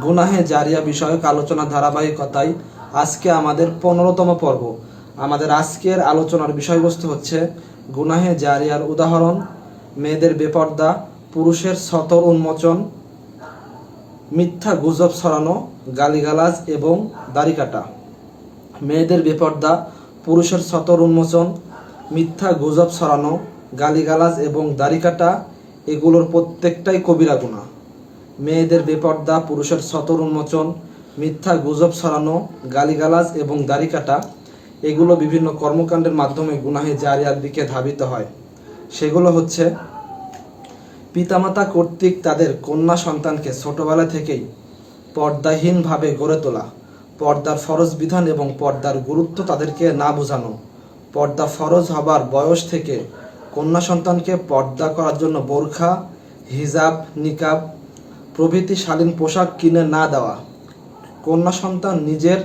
গুনাহে জারিয়া বিষয়ক আলোচনা ধারাবাহিকতায় আজকে আমাদের 15তম পর্ব। আমাদের আজকের আলোচনার বিষয়বস্তু হচ্ছে গুনাহে জারিয়ার উদাহরণ, মেয়েদের বেপর্দা, পুরুষের সতর উন্মোচন, মিথ্যা গুজব ছড়ানো, গালিগালাজ এবং দাড়ি কাটা। মেয়েদের বেপর্দা, পুরুষের সতর উন্মোচন, মিথ্যা গুজব ছড়ানো, গালিগালাজ এবং দাড়ি কাটা এগুলোর প্রত্যেকটাই কবিরা গুনাহ। মেয়েদের বেপর্দা, পুরুষের সতর উন্মোচন, মিথ্যা গুজব ছড়ানো, গালিগালাজ এবং দাড়ি কাটা এগুলো বিভিন্ন কর্মকাণ্ডের মাধ্যমে গুনাহে জারিয়ার দিকে ধাবিত হয়। সেগুলো হচ্ছে পিতামাতা কর্তৃক তাদের কন্যা সন্তানকে ছোটবেলা থেকেই পর্দাহীনভাবে গড়ে তোলা, পর্দার ফরজ বিধান এবং পর্দার গুরুত্ব তাদেরকে না বোঝানো, পর্দা ফরজ হবার বয়স থেকে কন্যা সন্তানকে পর্দা করার জন্য বোরখা, হিজাব, নিকাব প্রভৃতি শালীন পোশাক কিনে না দেওয়া, কন্যা সন্তান নিজের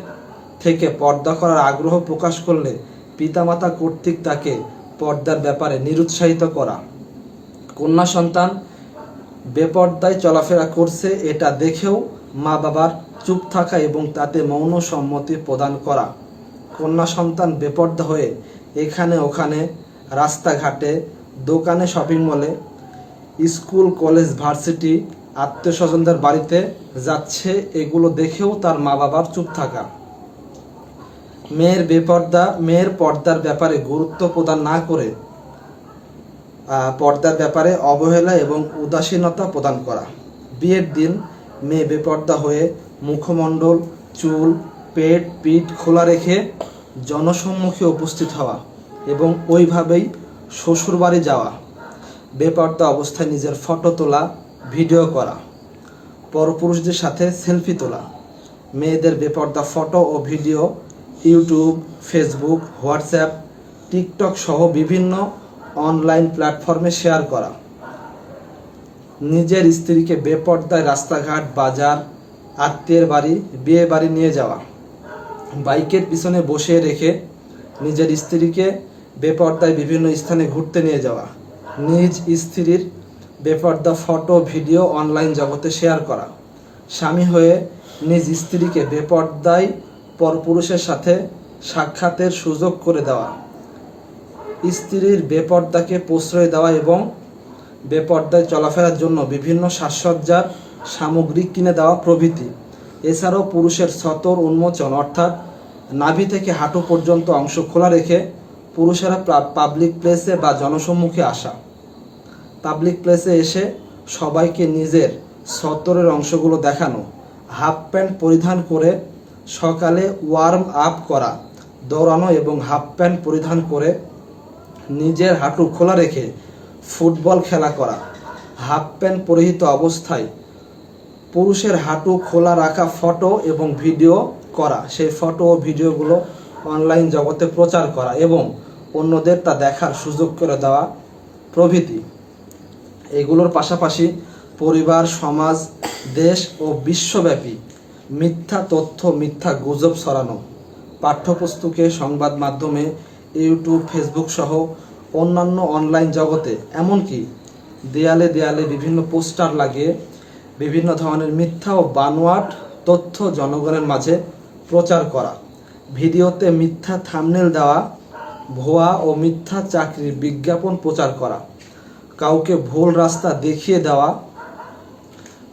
থেকে পর্দা করার আগ্রহ প্রকাশ করলে পিতামাতা কর্তৃক তাকে পর্দার ব্যাপারে নিরুৎসাহিত করা, কন্যা সন্তান বেপর্দায় চলাফেরা করছে এটা দেখেও মা বাবার চুপ থাকা এবং তাতে মৌন সম্মতি প্রদান করা, কন্যা সন্তান বেপর্দা হয়ে এখানে ওখানে, রাস্তাঘাটে, দোকানে, শপিং মলে, স্কুল, কলেজ, ভার্সিটি, আত্মীয় স্বজনদের বাড়িতে যাচ্ছে এগুলো দেখেও তার মা বাবার চুপ থাকা, মেয়ের পর্দার ব্যাপারে গুরুত্ব প্রদান না করে পর্দার ব্যাপারে অবহেলা এবং উদাসীনতা প্রদান করা, বিয়ের দিন মেয়ে বেপর্দা হয়ে মুখমণ্ডল, চুল, পেট, পিঠ খোলা রেখে জনসম্মুখে উপস্থিত হওয়া এবং ওইভাবেই শ্বশুরবাড়ি যাওয়া, বেপর্দা অবস্থায় নিজের ফটো তোলা, ভিডিও করা, পরপুরুষদের সাথে সেলফি তোলা, মেয়েদের বেপর্দা ফটো ও video YouTube, Facebook, WhatsApp, TikTok সহ বিভিন্ন অনলাইন প্ল্যাটফর্মে শেয়ার করা, নিজের স্ত্রীকে বেপর্দায় রাস্তাঘাট, বাজার, আত্মীয়ের বাড়ি, বিয়ে বাড়ি নিয়ে যাওয়া, বাইকের পিছনে বসিয়ে রেখে নিজের স্ত্রীকে বেপর্দায় বিভিন্ন স্থানে ঘুরতে নিয়ে যাওয়া, নিজ স্ত্রীর বেপর্দা ফটো, ভিডিও অনলাইন জগতে শেয়ার করা, স্বামী হয়ে নিজ স্ত্রীকে বেপর্দায় পরপুরুষের সাথে সাক্ষাতের সুযোগ করে দেওয়া, স্ত্রীর বেপর্দাকে প্রশ্রয় দেওয়া এবং বেপর্দায় চলাফেরার জন্য বিভিন্ন সাজসজ্জার সামগ্রী কিনে দেওয়া প্রভৃতি। এছাড়াও পুরুষের সতর উন্মোচন অর্থাৎ নাভি থেকে হাঁটু পর্যন্ত অংশ খোলা রেখে পুরুষেরা পাবলিক প্লেসে বা জনসম্মুখে আসা, পাবলিক প্লেসে এসে সবাইকে নিজের সতরের অংশগুলো দেখানো, হাফ প্যান্ট পরিধান করে সকালে ওয়ার্ম আপ করা, দৌড়ানো এবং হাফ প্যান্ট পরিধান করে নিজের হাঁটু খোলা রেখে ফুটবল খেলা করা, হাফ প্যান্ট পরিহিত অবস্থায় পুরুষের হাঁটু খোলা রাখা ফটো এবং ভিডিও করা, সেই ফটো ও ভিডিওগুলো অনলাইন জগতে প্রচার করা এবং অন্যদের তা দেখার সুযোগ করে দেওয়া প্রভৃতি। এগুলোর পাশাপাশি পরিবার, সমাজ, দেশ ও বিশ্বব্যাপী মিথ্যা তথ্য, মিথ্যা গুজব ছড়ানো, পাঠ্যপুস্তকে, সংবাদ মাধ্যমে, ইউটিউব, ফেসবুক সহ অন্যান্য অনলাইন জগতে, এমনকি দেয়ালে দেয়ালে বিভিন্ন পোস্টার লাগিয়ে বিভিন্ন ধরনের মিথ্যা ও বানোয়াট তথ্য জনগণের মাঝে প্রচার করা, ভিডিওতে মিথ্যা থাম্বনেল দেওয়া, ভুয়া ও মিথ্যা চাকরির বিজ্ঞাপন প্রচার করা, কাউকে ভুল রাস্তা দেখিয়ে দেওয়া,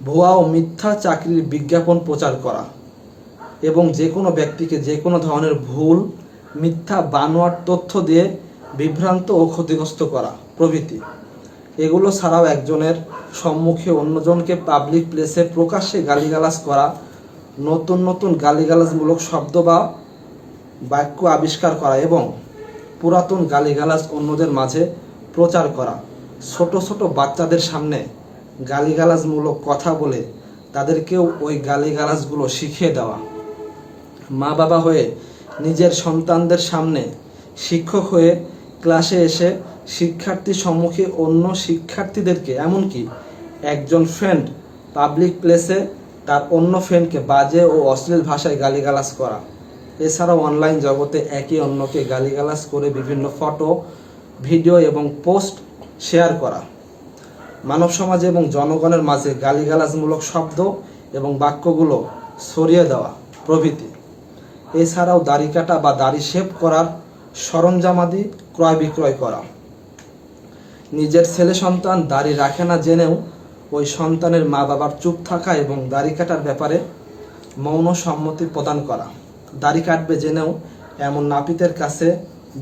ভুয়া ও মিথ্যা চাকরির বিজ্ঞাপন প্রচার করা এবং যে কোনো ব্যক্তিকে যে কোনো ধরনের ভুল, মিথ্যা, বানোয়াট তথ্য দিয়ে বিভ্রান্ত ও ক্ষতিগ্রস্ত করা প্রভৃতি। এগুলো ছাড়াও একজনের সম্মুখে অন্যজনকে পাবলিক প্লেসে প্রকাশ্যে গালিগালাজ করা, নতুন নতুন গালিগালাজমূলক শব্দ বা বাক্য আবিষ্কার করা এবং পুরাতন গালিগালাজ অন্যদের মাঝে প্রচার করা, ছোট ছোট বাচ্চাদের সামনে গালিগালাজমূলক কথা বলে তাদেরকেও ওই গালিগালাজগুলো শিখিয়ে দেওয়া, মা বাবা হয়ে নিজের সন্তানদের সামনে শিক্ষক হয়ে ক্লাসে এসে শিক্ষার্থীর সম্মুখে অন্য শিক্ষার্থীদেরকে, এমনকি একজন ফ্রেন্ড পাবলিক প্লেসে তার অন্য ফ্রেন্ডকে বাজে ও অশ্লীল ভাষায় গালিগালাজ করা, এছাড়াও অনলাইন জগতে একে অন্যকে গালিগালাজ করে বিভিন্ন ফটো, ভিডিও এবং পোস্ট শেয়ার করা, মানব সমাজ এবং জনগণের মাঝে গালিগালাজমূলক শব্দ এবং বাক্যগুলো সরিয়ে দেওয়া প্রভৃতি। এছাড়াও দাড়ি কাটা বা দাড়ি শেভ করার সরঞ্জামাদি ক্রয় বিক্রয় করা। নিজের ছেলে সন্তান দাড়ি রাখে না জেনেও ওই সন্তানের মা বাবার চুপ থাকা এবং দাড়ি কাটার ব্যাপারে মৌন সম্মতি প্রদান করা। দাড়ি কাটবে জেনেও এমন নাপিতের কাছে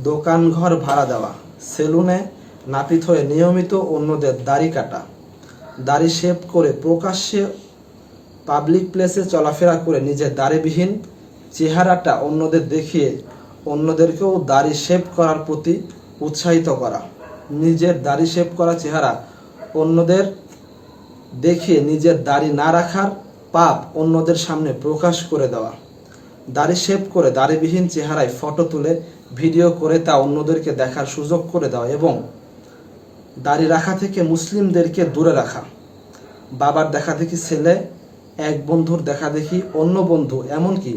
দোকানঘর ভাড়া দেওয়া। সেলুনে নাপিত হয়ে নিয়মিত অন্যদের দাড়ি কাটা। দাড়ি শেভ করে প্রকাশ্যে পাবলিক প্লেসে চলাফেরা করে নিজের দাড়িবিহীন চেহারাটা অন্যদের দেখিয়ে অন্যদেরকেও দাড়ি শেভ করার প্রতি উৎসাহিত করা। নিজের দাড়ি শেভ করা চেহারা অন্যদের দেখিয়ে নিজের দাড়ি না রাখার পাপ অন্যদের সামনে প্রকাশ করে দেওয়া। দাড়ি শেভ করে দাড়িবিহীন চেহারায় ফটো তুলে ভিডিও করে তা অন্যদেরকে দেখার সুযোগ করে দেওয়া এবং দাড়ি রাখা থেকে মুসলিমদেরকে দূরে রাখা। বাবার দেখা দেখি ছেলে, এক বন্ধুর দেখা দেখি অন্য বন্ধু, এমনকি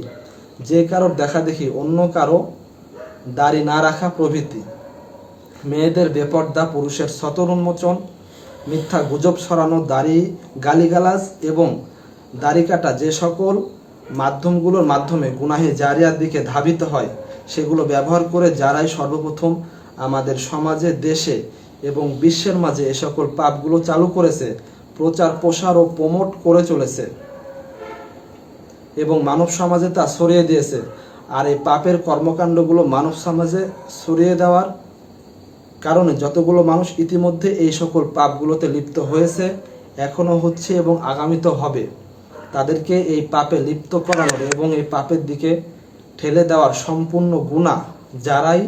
যে কারোর দেখা দেখি অন্য কারো দাড়ি না রাখা প্রভৃতি। মেয়েদের বেপর্দা, পুরুষের সতর উন্মোচন, মিথ্যা গুজব ছড়ানো, দাড়ি গালিগালাজ এবং দাড়ি কাটা যে সকল মাধ্যমগুলোর মাধ্যমে গুনাহে জারিয়ার দিকে ধাবিত হয় সেগুলো ব্যবহার করে যারাই সর্বপ্রথম আমাদের সমাজে, দেশে এবং বিশ্বের মাঝে এ সকল পাপগুলো চালু করেছে, প্রচার প্রসার ও প্রমোট করে চলেছে এবং মানব সমাজে তা ছড়িয়ে দিয়েছে। আর এই পাপের কর্মকাণ্ডগুলো মানব সমাজে ছড়িয়ে দেওয়ার কারণে যতগুলো মানুষ ইতিমধ্যে এই সকল পাপগুলোতে লিপ্ত হয়েছে, এখনো হচ্ছে এবং আগামীতেও হবে, তাদেরকে এই পাপে লিপ্ত করানোর এবং এই পাপের দিকে ঠেলে দেওয়ার সম্পূর্ণ গুনাহ যারাই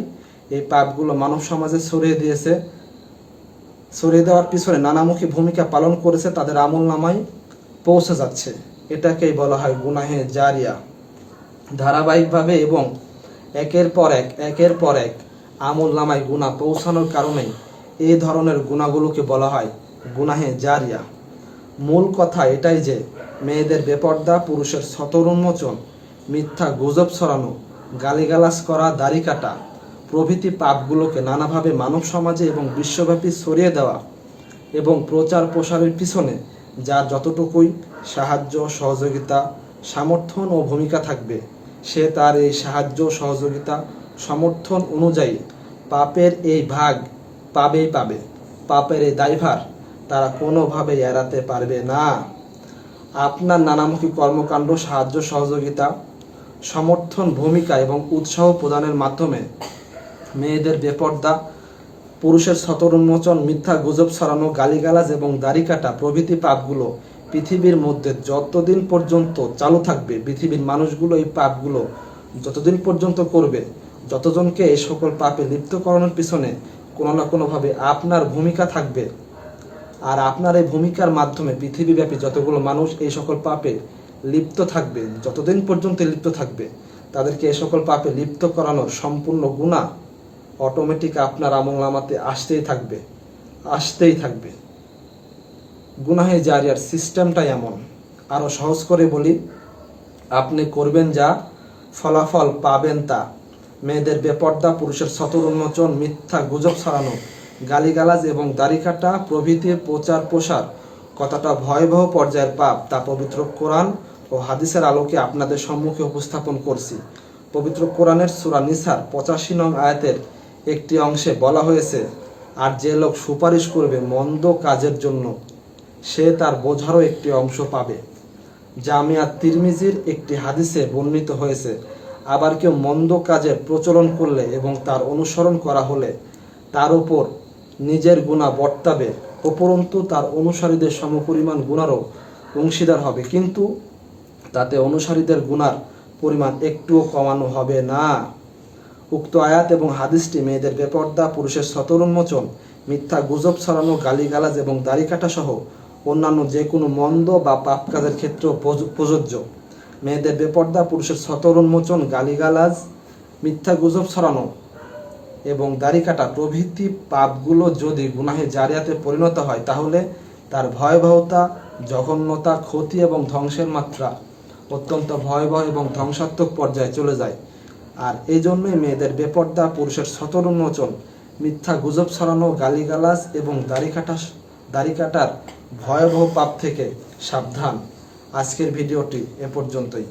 এই পাপগুলো মানব সমাজে ছড়িয়ে দিয়েছে, ছড়িয়ে দেওয়ার পিছনে নানামুখী ভূমিকা পালন করেছে, তাদের আমল নামায় পৌঁছে যাচ্ছে। এটাকেই বলা হয় গুনাহে জারিয়া। ধারাবাহিকভাবে এবং একের পর এক আমল নামায় গুনাহ পৌঁছানোর কারণেই এই ধরনের গুনাহগুলোকে বলা হয় গুনাহে জারিয়া। মূল কথা এটাই যে মেয়েদের বেপর্দা, পুরুষের সতর উন্মোচন, মিথ্যা গুজব ছড়ানো, গালিগালাজ করা, দাড়ি কাটা প্রভৃতি পাপগুলোকে নানাভাবে মানব সমাজে এবং বিশ্বব্যাপী ছড়িয়ে দেওয়া এবং প্রচার প্রসারের পিছনে যার যতটুকুই সাহায্য, সহযোগিতা, সমর্থন ও ভূমিকা থাকবে, সে তার এই সাহায্য, সহযোগিতা, সমর্থন অনুযায়ী পাপের এই ভাগ পাবেই পাবে। পাপের এই দায়ভার তারা কোনোভাবেই এড়াতে পারবে না। আপনার নানামুখী কর্মকাণ্ড, সাহায্য, সহযোগিতা, সমর্থন, ভূমিকা এবং উৎসাহ প্রদানের মাধ্যমে মেয়েদের বেপর্দা, পুরুষের সতর উন্মোচন, মিথ্যা গুজব ছড়ানো, গালিগালাজ এবং দাড়ি কাটা প্রভৃতি পাপগুলো পৃথিবীর মধ্যে যতদিন পর্যন্ত চালু থাকবে, পৃথিবীর মানুষগুলো এই পাপগুলো যতদিন পর্যন্ত করবে, যতজনকে এই সকল পাপে লিপ্ত করানোর পিছনে কোনো না কোনোভাবে আপনার ভূমিকা থাকবে। আর আপনার এই ভূমিকার মাধ্যমে পৃথিবীব্যাপী যতগুলো মানুষ এই সকল পাপে লিপ্ত থাকবে, যতদিন পর্যন্ত লিপ্ত থাকবে, তাদেরকে এই সকল পাপে লিপ্ত করানোর সম্পূর্ণ গুনাহ অটোমেটিক আপনার আমলনামাতে আসতেই থাকবে। গুনাহে জারিয়ার সিস্টেমটাই এমন। আরো সহজ করে বলি, আপনি করবেন যা, ফলাফল পাবেন তা। মেয়েদের বেপর্দা, পুরুষের সতর উন্মোচন, মিথ্যা গুজব ছড়ানো, গালিগালাজ এবং দাড়ি কাটা প্রভৃতির প্রচার প্রসার কতটা ভয়াবহ পর্যায়ের পাপ তা পবিত্র কোরআন ও হাদিসের আলোকে আপনাদের সম্মুখে উপস্থাপন করছি। পবিত্র কোরআনের সূরা নিসার 85 নং আয়াতের একটি অংশে বলা হয়েছে, আর যে লোক সুপারিশ করবে মন্দ কাজের জন্য সে তার বোঝারও একটি অংশ পাবে। জামিয়া তিরমিজির একটি হাদিসে বর্ণিত হয়েছে, আবার কেউ মন্দ কাজের প্রচলন করলে এবং তার অনুসরণ করা হলে তার উপর নিজের গুনাহ বর্তাবে, উপরন্তু তার অনুসারীদের সমপরিমাণ গুনারও অংশীদার হবে, কিন্তু তাতে অনুসারীদের গুনার পরিমাণ একটুও কমানো হবে না। উক্ত আয়াত এবং হাদিসটি মেয়েদের বেপর্দা, পুরুষের সতর উন্মোচন, মিথ্যা গুজব ছড়ানো, গালিগালাজ এবং দাড়ি কাটা সহ অন্যান্য যে কোনো মন্দ বা পাপ কাজের ক্ষেত্রেও প্রযোজ্য। মেয়েদের বেপর্দা, পুরুষের সতর উন্মোচন, গালিগালাজ, মিথ্যা গুজব ছড়ানো এবং দাড়ি কাটা প্রভৃতি পাপগুলো যদি গুনাহে জারিয়াতে পরিণত হয়, তাহলে তার ভয়াবহতা, জঘন্যতা, ক্ষতি এবং ধ্বংসের মাত্রা অত্যন্ত ভয়াবহ এবং ধ্বংসাত্মক পর্যায়ে চলে যায়। আর এই জন্যই মেয়েদের বেপর্দা, পুরুষের সতর উন্মোচন, মিথ্যা গুজব ছড়ানো, গালিগালাজ এবং দাড়ি কাটার ভয়াবহ পাপ থেকে সাবধান। আজকের ভিডিওটি এ পর্যন্তই।